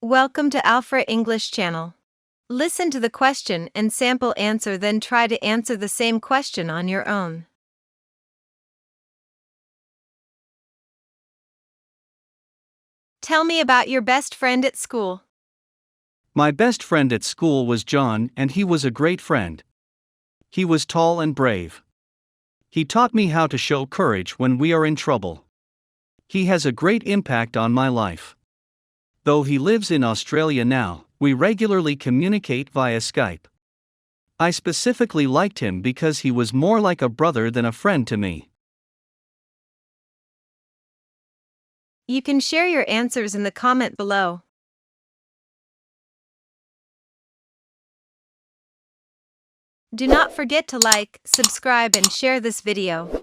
Welcome to Alfra English channel. Listen to the question and sample answer, then try to answer the same question on your own. Tell me about your best friend at school. My best friend at school was John, and he was a great friend. He was tall and brave. He taught me how to show courage when we are in trouble. He has a great impact on my life. Though he lives in Australia now, we regularly communicate via Skype. I specifically liked him because he was more like a brother than a friend to me. You can share your answers in the comment below. Do not forget to like, subscribe, and share this video.